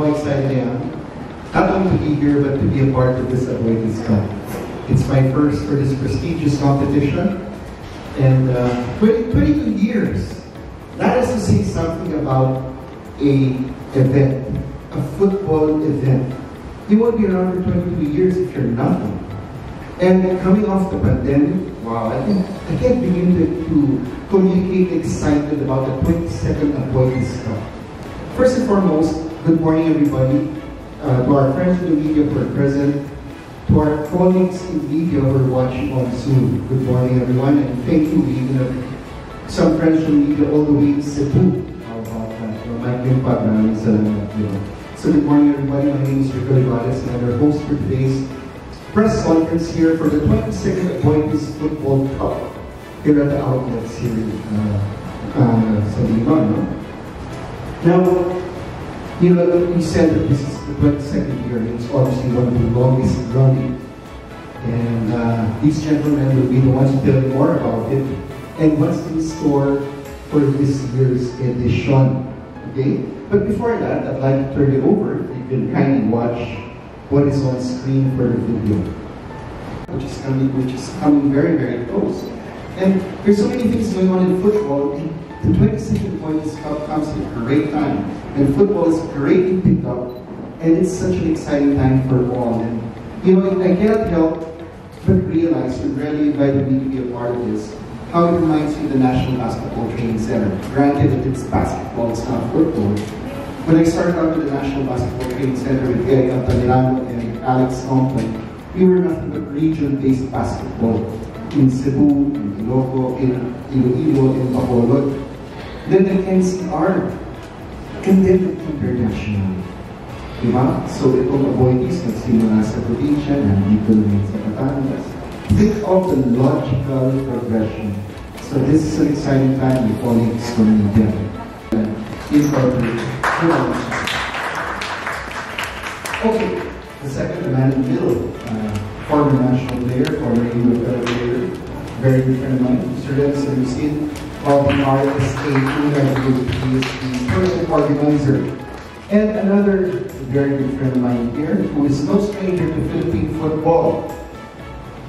how excited I am. Not only to be here, but to be a part of this Aboitiz Cup. It's my first for this prestigious competition. And 22 years. That is to say something about an event, a football event. You won't be around for 22 years if you're nothing. And coming off the pandemic, wow, I can't begin to communicate excited about the 22nd Aboitiz Cup. First and foremost, good morning everybody. To our friends in the media who are present, to our colleagues in media who are watching on Zoom, good morning everyone, and thank you. We even have some friends from media all the way in Cebu. How about that? So good morning everybody, my name is Rico Aboitiz and I'm your host for today's press conference here for the 22nd Aboitiz Football Cup here at the outlets here in Lima, no? Now, you know, we said that this is the 22nd year, and it's obviously one of the longest running. And these gentlemen will be the ones to tell you more about it and what's in store for this year's edition. Okay? But before that, I'd like to turn it over. If you can kindly watch what is on screen for the video, which is coming very, very close. And there's so many things going on in football. The 22nd Aboitiz Cup comes at a great time, and football is great to pick up, and it's such an exciting time for all. And you know, I cannot help but realize, when Relly invited me to be a part of this, how it reminds me of the National Basketball Training Center. Granted that it's basketball, it's not football. When I started out with the National Basketball Training Center with Eric Altamirano and Alex Compton, we were nothing but region-based basketball in Cebu, in Ilocos, in Iloilo, in Bacolod. Then the NCR, and then the international. Diba? So itong Aboitiz, nagsimula sa probinsya, nandito rin sa Batangas. Think of the logical progression. So this is an exciting time with colleagues from India. Okay, the second man in the middle, former national player, former UFL player, very good friend of mine, Mr. Dennis Lucien of the RSA Group. He is the permanent organizer. And another very good friend of mine here, who is no stranger to Philippine football.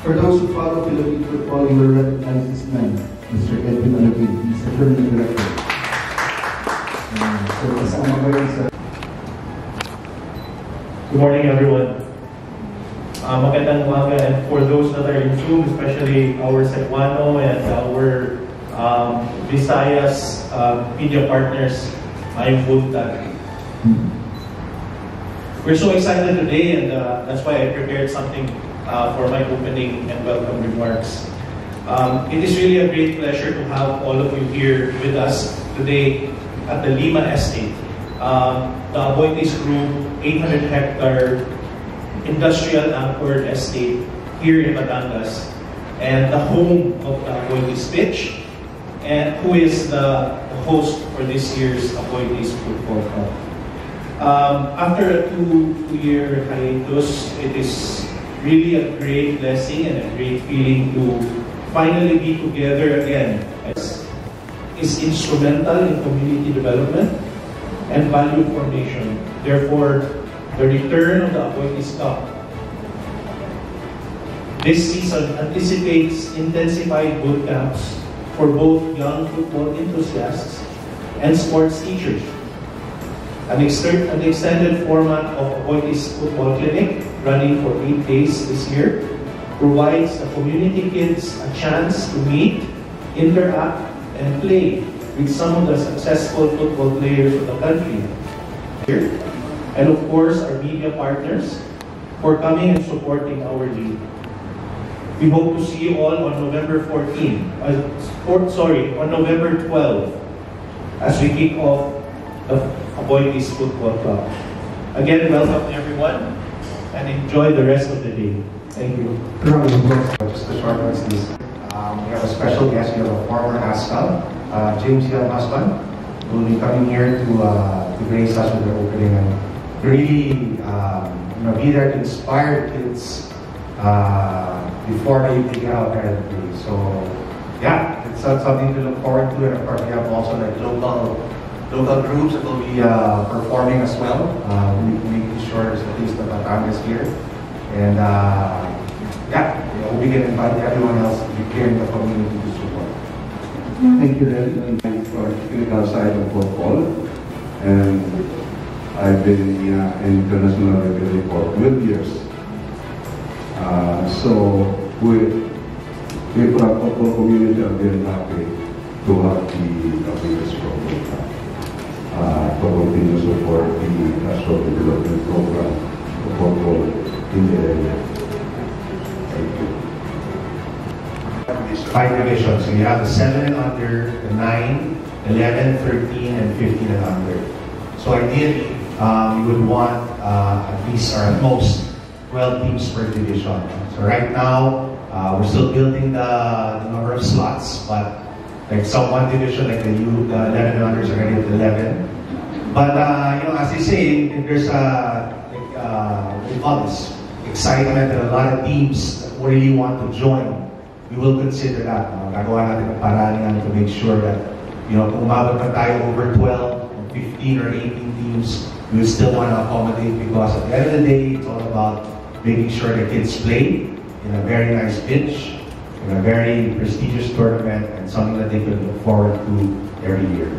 For those who follow Philippine football, you will recognize this man, Mr. Edwin Alabid. He's a permanent director. Good morning, everyone. Magandang umaga, and for those that are in Zoom, especially our Cebuano and our Visayas media partners, I'm Buntag. We're so excited today, and that's why I prepared something for my opening and welcome remarks. It is really a great pleasure to have all of you here with us today at the Lima Estate. The Aboitiz Group 800-hectare industrial anchored estate here in Batangas, and the home of the Aboitiz pitch, and who is the host for this year's Aboitiz Football Cup. After a two-year hiatus, it is really a great blessing and a great feeling to finally be together again. Is instrumental in community development and value formation. Therefore, the return of the Aboitiz Cup this season anticipates intensified boot camps for both young football enthusiasts and sports teachers. An extended format of Aboitiz Football Clinic, running for 8 days this year, provides the community kids a chance to meet, interact, and play with some of the successful football players of the country. And of course, our media partners for coming and supporting our league. We hope to see you all on November 12 as we kick off the Aboitiz Football Club. Again, welcome everyone and enjoy the rest of the day. Thank you. Just a short notice. We have a special guest. We have a former Ascal, James Young husband, who will be coming here to grace us with the opening and really be there to inspire kids before they get out there and play. So yeah, it's something to look forward to. And of course, we have also like local local groups that will be performing as well. Making sure there's at least the Batangas here. And yeah, we can invite everyone else here in the community to support. Thank you, Red, for the technical side of football. And I've been in international referee for 12 years. So we from the football community are very happy to have the Aboitiz program to continue to support the national development program of football in the area. Thank you. 5 divisions. So you have the 7 and under, the 9, 11, 13, and 15 and under. So ideally, you would want at least or at most 12 teams per division. So right now, we're still building the number of slots, but like some one division, like the 11 and under is already at 11. But you know, as they say, if there's what do you call this, excitement and a lot of teams that really want to join, we will consider that. Gagawa natin ang paraan yan to make sure that, you know, kung umabot na tayo over 12, 15 or 18 teams, we still want to accommodate, because at the end of the day, it's all about making sure the kids play in a very nice pitch, in a very prestigious tournament, and something that they can look forward to every year.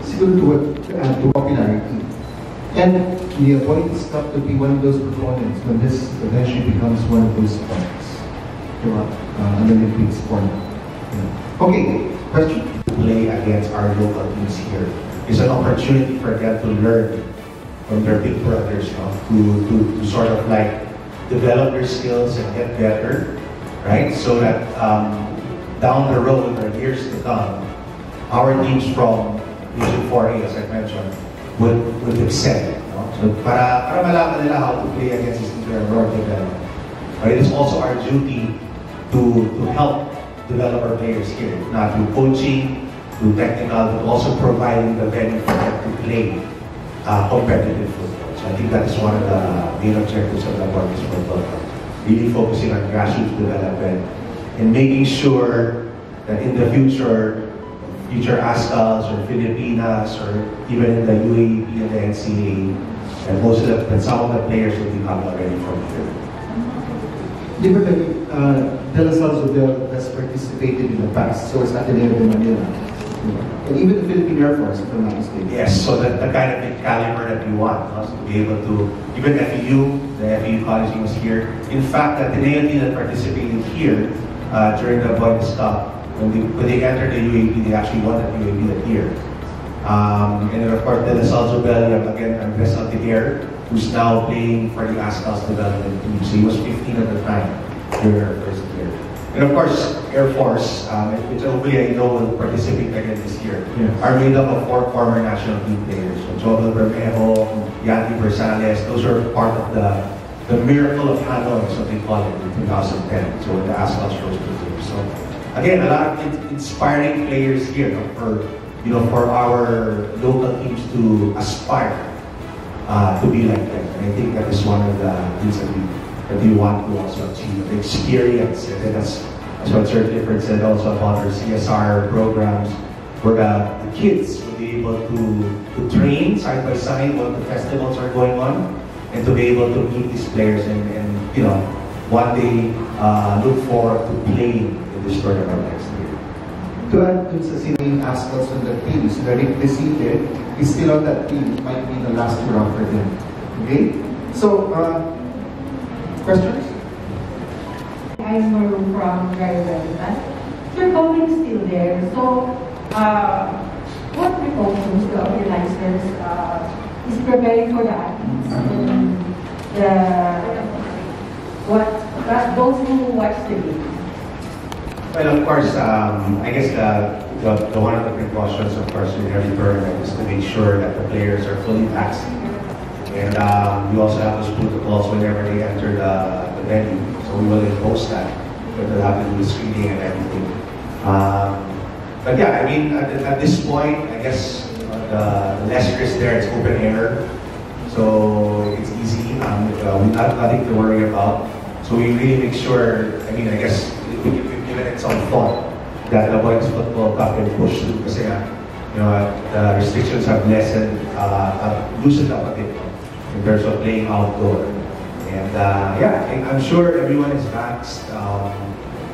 Siguro to popularity. And the Aboitiz Cup to be one of those components when this eventually becomes one of those sports. An Olympic sport. Yeah. Okay, question? Play against our local teams here is an opportunity for them to learn from their big brothers, you know, to sort of like develop their skills and get better, right? So that down the road or years to come, our teams from Region 4A, as I mentioned, would excel. You know? So para malaman nila how to play against these teams that are more developed. But it is also our duty to help develop our players here, not through coaching, through technical, but also providing the venue for them to play competitive football. So I think that is one of the main objectives of the Aboitiz football, really focusing on grassroots development and making sure that in the future ASCALs or Filipinas or even in the UAP and the NCAA, and some of the players will be coming already from here. Di ba De La Salle Zobel has participated in the past, so it's Ateneo de Manila. And even the Philippine Air Force, if I'm not mistaken. Yes, so the kind of big caliber that we want, to be able to, even FEU, the FEU college team was here. In fact, the Ateneo team that participated here during the Aboitiz Cup, when they entered the UAP, they actually won the UAP that year. And then of course, De La Salle Zobel, again, Andres Altier, who's now playing for the ASCAL's development team. So he was 15 at the time during our first year. And of course, Air Force, which hopefully I know will participate again this year, are made up of 4 former national team players. So Joel Bermejo, Yanni Bersales, those are part of the miracle of Hanoi, so they call it, in 2010. So when the ASCAL's rose to the team. So again, a lot of inspiring players here, for our local teams to aspire to be like them. And I think that is one of the things that we want to also achieve, the experience. And that's what Sir Clifford said also about our CSR programs, where the kids will be able to train side by side while the festivals are going on, and to be able to meet these players and one day look forward to playing in this tournament next year. To add to sa sinayong ASCALs on the team, so that if they see it, is still on that team, it might be the last round for them. Okay? So, questions? I'm Maroon from Very Relevant. Sir, COVID is still there. So, what precautions the organizers is preparing for the athletes and those who watch the game? Well, of course, I guess the one of the precautions, of course, in every tournament is to make sure that the players are fully vaccinated. And we also have those protocols whenever they enter the venue. So we will impose that. We'll have to do screening and everything. But yeah, I mean, at this point, I guess the less risk there, it's open air. So it's easy. We have nothing to worry about. So we really make sure, I mean, I guess, we've given it some thought that the Aboitiz Football Cup can push through. Kasi the restrictions have lessened, loosened up a bit in terms of playing outdoor. And yeah, I'm sure everyone is vaxxed.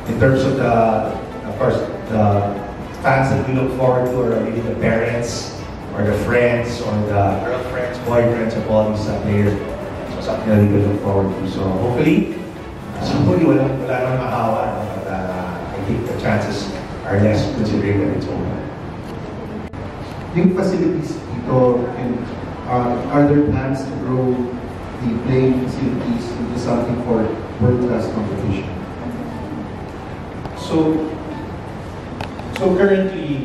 In terms of of course, the fans that we look forward to are maybe the parents or the friends or the girlfriends, boyfriends of all these players. So something that we can look forward to. So hopefully wala nang mahawa. But I think the chances are less considering that it's over. Yung facilities dito, and are there plans to grow the playing facilities into something for world-class competition? So currently,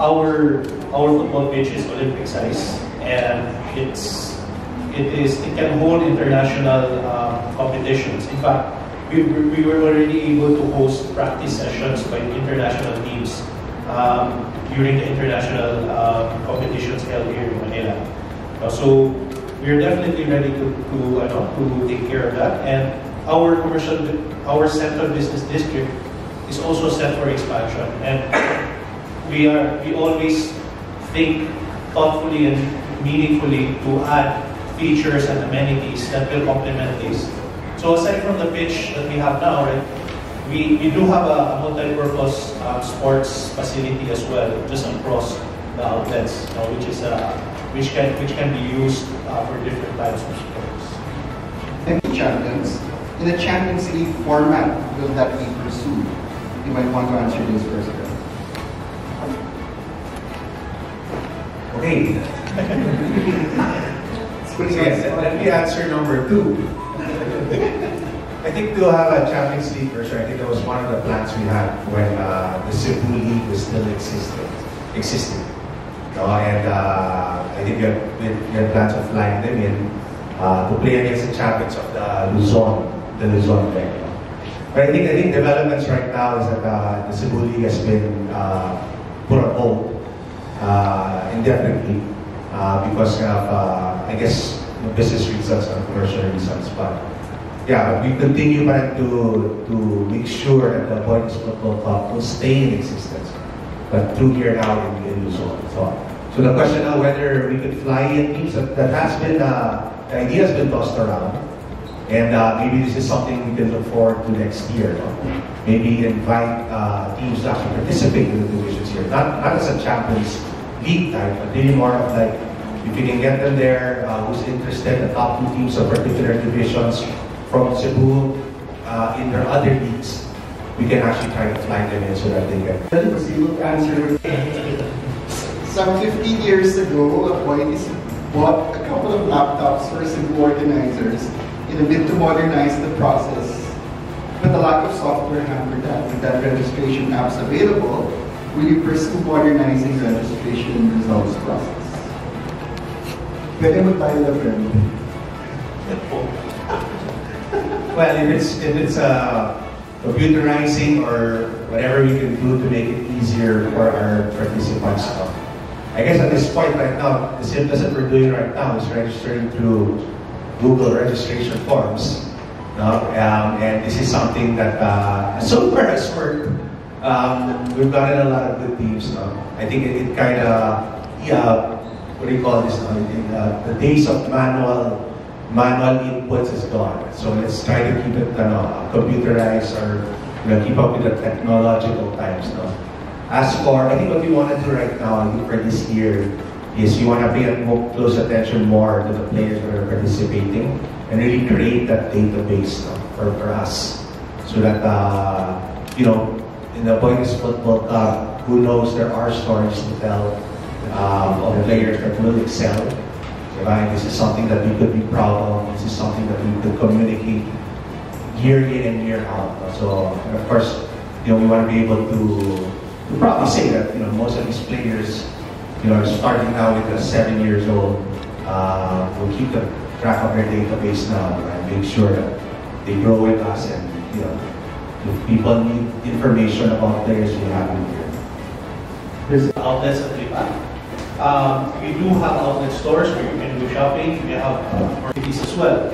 our football pitch is Olympic size, and it can hold international competitions. In fact, we were already able to host practice sessions by international teams during the international competitions held here in Manila. So we're definitely ready to take care of that, and our central business district is also set for expansion, and we always think thoughtfully and meaningfully to add features and amenities that will complement this. So aside from the pitch that we have now, right, we do have a multi-purpose sports facility as well, just across the outlets, which can be used for different types of sports. Thank you, champions. In the Champions League format, will that be pursued? You might want to answer this first. Okay. Let me answer number 2. I think to have a Champions League version, I think that was one of the plans we had when the Cebu League was still existing. And I think we had plans of flying them in to play against the champions of the Luzon League. But I think developments right now is that the Cebu League has been put on hold indefinitely because of, I guess, business reasons and commercial reasons. But yeah, we continue to make sure that the Aboitiz Football Club will stay in existence, but through here now in Luzon. So the question now whether we could fly in teams, that has been, the idea has been tossed around. And maybe this is something we can look forward to next year. Maybe invite teams to actually participate in the divisions here. Not as a Champions League type, but really more of like, if you can get them there, who's interested, the top 2 teams of particular divisions from Cebu in their other leagues, we can actually try to fly them in so that they can. Proceed answer. Some 15 years ago, Aboitiz bought a couple of laptops for Cebu organizers in a bid to modernize the process. But the lack of software hampered that. With that registration apps available, will you pursue modernizing registration and results process? Pwede mo tayo na friend. Well, if it's computerizing or whatever we can do to make it easier for our participants. I guess at this point right now, the simplest that we're doing right now is registering through Google registration forms. And this is something that so far has worked. We've gotten a lot of good teams. I think it kind of, what do you call this? The days of manual inputs is gone. So let's try to keep it computerized or keep up with the technological times. As for, I think what we want to do right now, I think for this year, is we want to pay close attention more to the players that are participating and really create that database for us. So that, in the Aboitiz Football Club, who knows there are stories to tell of players that will excel. Right? This is something that we could be proud of. This is something that we could communicate year in and year out. So, and of course, we want to be able to probably say that most of these players, are starting now with 7 years old. We'll keep the track of their database now and make sure that they grow with us. And if people need information about players, we have it here. There's outlets at Lipa. We do have outlet stores where you can do shopping. We have amenities as well.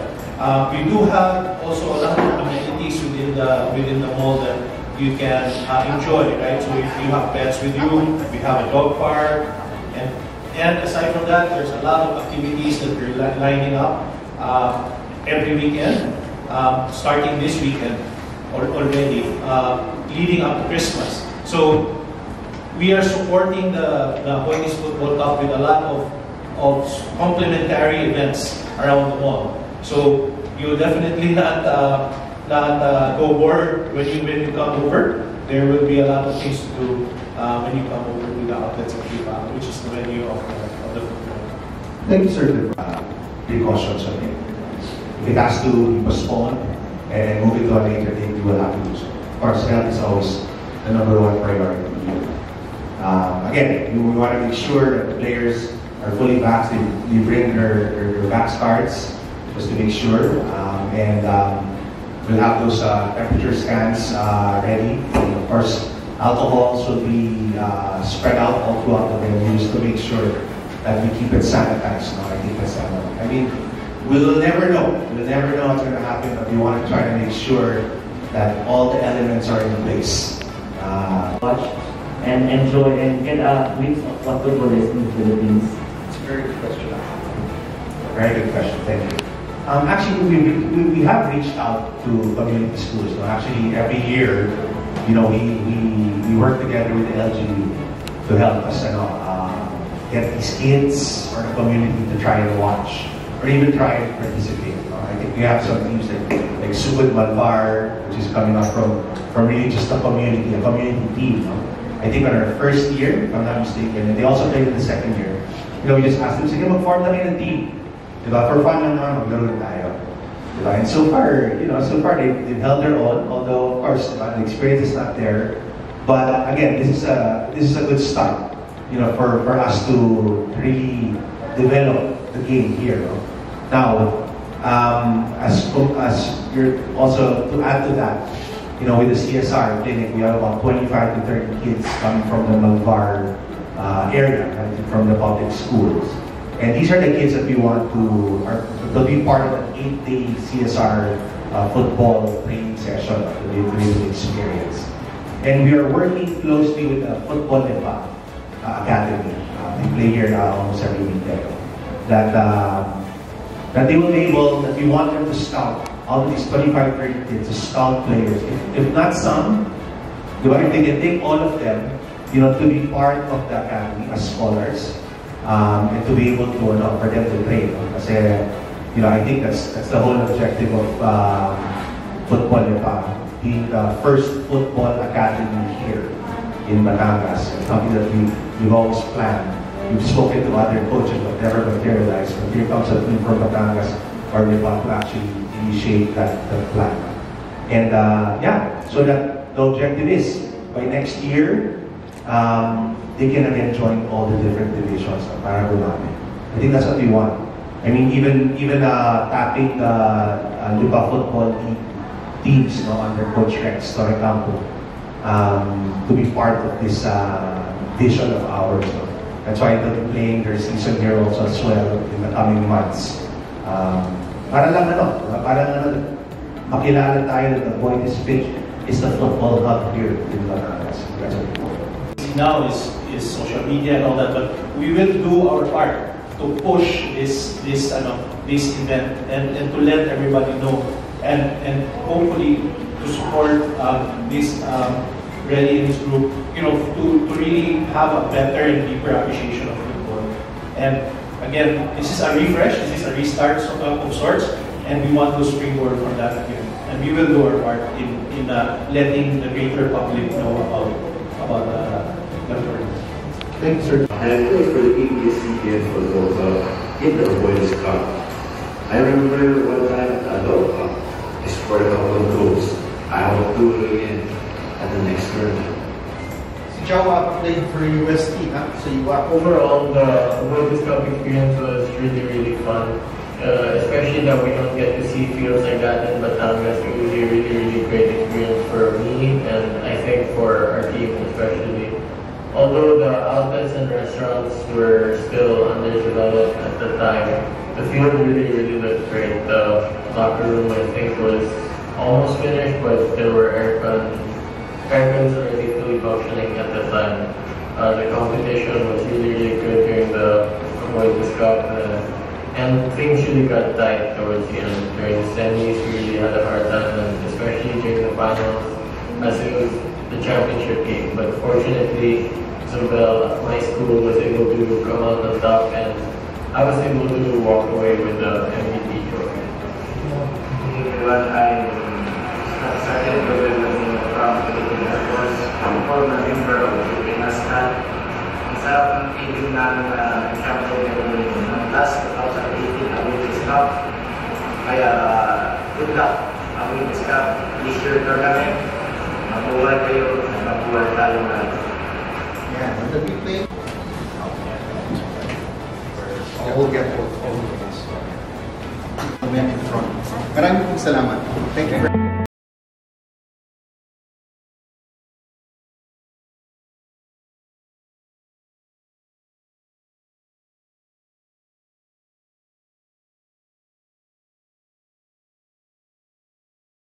We do have also a lot of amenities within the mall that you can enjoy, right? So if you have pets with you, we have a dog park, And aside from that, there's a lot of activities that we're lining up every weekend, starting this weekend already, leading up to Christmas. So we are supporting the Aboitiz Football Cup with a lot of complementary events around the mall. So you'll definitely not go bored when you come over. There will be a lot of things to do when you come over to the outlets of Viva, which is the venue of the football. Thank you, sir. Precautions on it. If it has to be postponed and move it to a later date, you will have to do so. Of course, health is always the #1 priority. Again, we want to make sure that the players are fully vaccinated. We bring their vax cards just to make sure, and we'll have those temperature scans ready. And of course, alcohols will be spread out all throughout the venue just to make sure that we keep it sanitized. No, I think that's I mean, we'll never know. We'll never know what's going to happen, but we want to try to make sure that all the elements are in place. Watch and enjoy and get a glimpse of what football is in the Philippines. It's a very good question. Very good question. Thank you. Actually, we have reached out to community schools. So actually, every year, you know, we work together with the LGU to help us, get these kids or the community to try and watch or even try and participate. I think we have some teams like Sugod Malvar, which is coming up from really just a community team. I think on our first year, if I'm not mistaken, and they also played in the second year. You know, we just asked them, sige, mag-form na kayo ng team. Diba? For fun lang naman, maglaro na tayo. Diba? And so far, they've held their own, although, of course, the experience is not there. But again, this is a good start, you know, for us to really develop the game here. No? Now, as you're also, to add to that, you know, with the CSR clinic, we have about 25 to 30 kids coming from the Malvar area, right, from the public schools. And these are the kids that we want to be part of an 8-day CSR football training session to be able to experience. And we are working closely with the Football Academy. They play here almost every weekend. That they will be able, that we want them to scout out of these 25, 30 kids, to scout players. If not some, if they can take all of them, you know, to be part of the academy as scholars, and to be able to, for them to train. Kasi, you know, I think that's the whole objective of Football being the first football academy here in Batangas. It's something that we've always planned. We've spoken to other coaches but never materialized. But here comes a team from Batangas where we want to actually initiate that plan. And so that the objective is by next year, they can again join all the different divisions of Paragoname. I think that's what we want. I mean, even tapping the Lipa football teams, you know, under Coach Rex Torrecampo, to be part of this vision of ours. So that's why they'll be playing their season here also as well in the coming months. Para makilala tayo that the Aboitiz pitch is the football hub here in Batangas. That's what we want. Now is social media and all that, but we will do our part to push this event and to let everybody know and hopefully to support this readiness group, you know, to really have a better and deeper appreciation of football. And again, this is a refresh, this is a restart of sorts, and we want to springboard from that again. And we will do our part in letting the greater public know about the tournament. Thank you, sir. And of course, for the IBS Media for in the Aboitiz Cup. I remember one time I scored a couple of goals. I will do it again at the next tournament. Jowa played for UST, huh? So you are overall, the Aboitiz Cup experience was really, really fun. Especially that we don't get to see fields like that in Batangas. It was a really, really great experience for me and I think for our team especially. Although the outlets and restaurants were still underdeveloped at the time, the field really, really looked great. The locker room, I think, was almost finished, but there were airguns already fully functioning at the time. The competition was really good during the Aboitiz Cup, and things really got tight towards the end. During the semis, we really had a hard time, and especially during the finals, as it was the championship game. But fortunately, Zobel, my school, was able to come out on top, and I was able to walk away with the MVP trophy. When I started with from Philippine Air Force, former member of the Philippine Squad, sarap ng feeling namin na champion ng last 2018 Aboitiz Cup. Kaya good luck, Aboitiz Cup, this year tournament. Mabuhay kayo, mabuhay tayo lahat. Yeah, the big play. We'll get all of this. In front. Maraming salamat. Thank you.